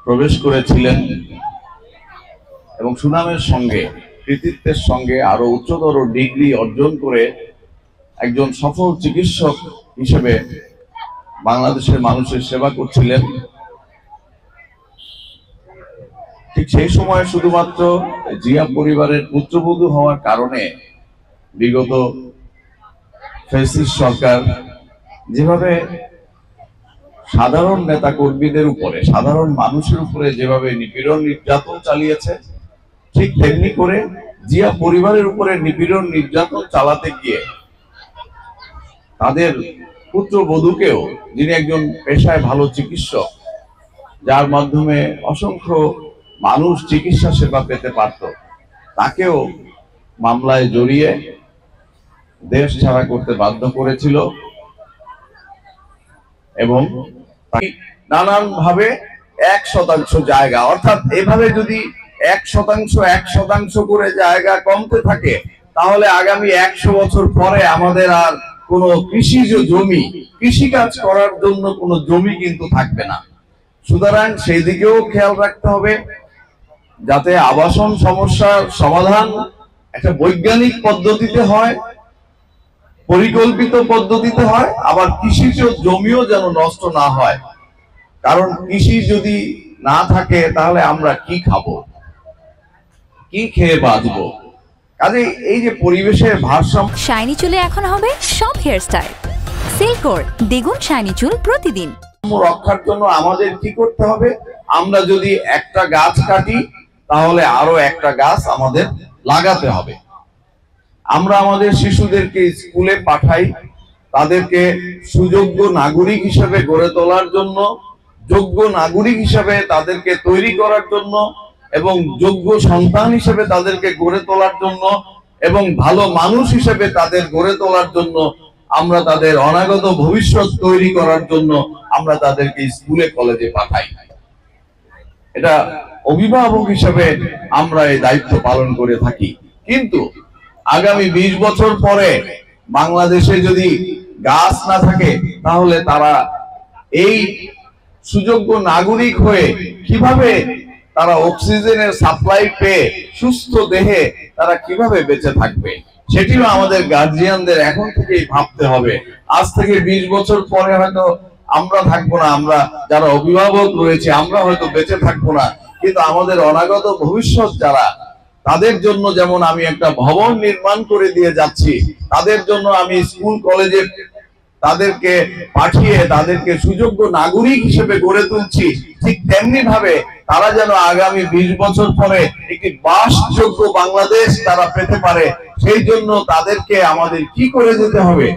প্রবেশ করেছিলেন এবং সুনামের সঙ্গে কৃতিত্বের সঙ্গে আরো উচ্চতর ডিগ্রি অর্জন করে একজন সফল চিকিৎসক হিসেবে বাংলাদেশের মানুষের সেবা করছিলেন। ঠিক সেই সময় শুধুমাত্র জিয়া পরিবারের পুত্রবধূ হওয়ার কারণে বিগত ফ্যাসিস্ট সরকার যেভাবে সাধারণ নেতা কর্মীদের উপরে, সাধারণ মানুষের উপরে যেভাবে নিপীড়ন নির্যাতন চালিয়েছে, ঠিক তেমনি করে জিয়া পরিবারের উপরে নিপীড়ন নির্যাতন চালাতে গিয়ে তাদের পুত্রবধূকেও, যিনি একজন পেশায় ভালো চিকিৎসক, যার মাধ্যমে অসংখ্য মানুষ চিকিৎসা সেবা পেতে পারত, তাকেও মামলায় জড়িয়ে দেশ ছাড়া করতে বাধ্য করেছিল এবং নানান ভাবে 1% জায়গা, অর্থাৎ এভাবে যদি 1% করে জায়গা কমতে থাকে তাহলে আগামী 100 বছর পরে আমাদের আর কোনো কৃষিজ জমি, কৃষিকাজ করার জন্য কোনো জমি কিন্তু থাকবে না। সুতরাং সেই দিকেও খেয়াল রাখতে হবে যাতে আবাসন সমস্যার সমাধান একটা বৈজ্ঞানিক পদ্ধতিতে হয়, পরিকল্পিত পদ্ধতিতে হয়, আবার কৃষিজ জমিও যেন নষ্ট না হয়। কারণ কৃষি যদি না থাকে তাহলে আমরা কি খাবো, কি খেয়ে বাঁচবো? কাজে এই যে পরিবেশের ভারসাম্য। শাইনি চুলে এখন হবে সব হেয়ার স্টাইল। সিল্কোর দ্বিগুণ শাইনি চুল প্রতিদিন। রক্ষার জন্য আমাদের কি করতে হবে? আমরা যদি একটা গাছ কাটি তাহলে আরো একটা গাছ আমাদের লাগাতে হবে। আমরা আমাদের শিশুদেরকে স্কুলে পাঠাই তাদেরকে সুযোগ্য নাগরিক হিসেবে গড়ে তোলার জন্য, যোগ্য নাগরিক হিসেবে তাদেরকে তৈরি করার জন্য এবং যোগ্য সন্তান হিসেবে তাদেরকে গড়ে তোলার জন্য এবং ভালো মানুষ হিসেবে তাদের গড়ে তোলার জন্য, আমরা তাদের অনাগত ভবিষ্যৎ তৈরি করার জন্য আমরা তাদেরকে স্কুলে কলেজে পাঠাই। এটা অভিভাবক হিসেবে আমরা এই দায়িত্ব পালন করে থাকি। কিন্তু আগামী 20 বছর পরে বাংলাদেশে যদি গাছ না থাকে তাহলে তারা এই সুযোগ্য নাগরিক হয়ে কিভাবে তারা অক্সিজেনের সাপ্লাই পেয়ে সুস্থ দেহে তারা কিভাবে বেঁচে থাকবে? সেটিও আমাদের গার্জিয়ানদের এখন থেকেই ভাবতে হবে। আজ থেকে 20 বছর পরে হয়তো আমরা থাকবো না, আমরা যারা অভিভাবক রয়েছে আমরা হয়তো বেঁচে থাকবো না, কিন্তু আমাদের অনাগত ভবিষ্যৎ যারা, তাদের জন্য যেমন আমি একটা ভবন নির্মাণ করে দিয়ে যাচ্ছি, তাদের জন্য আমি স্কুল কলেজে তাদেরকে পাঠিয়ে তাদেরকে সুযোগ্য নাগরিক হিসেবে গড়ে তুলছি, ঠিক তেমনি ভাবে তারা যেন আগামী 20 বছর পরে একটি বাসযোগ্য বাংলাদেশ তারা পেতে পারে, সেই জন্য তাদেরকে আমাদের কি করে যেতে হবে?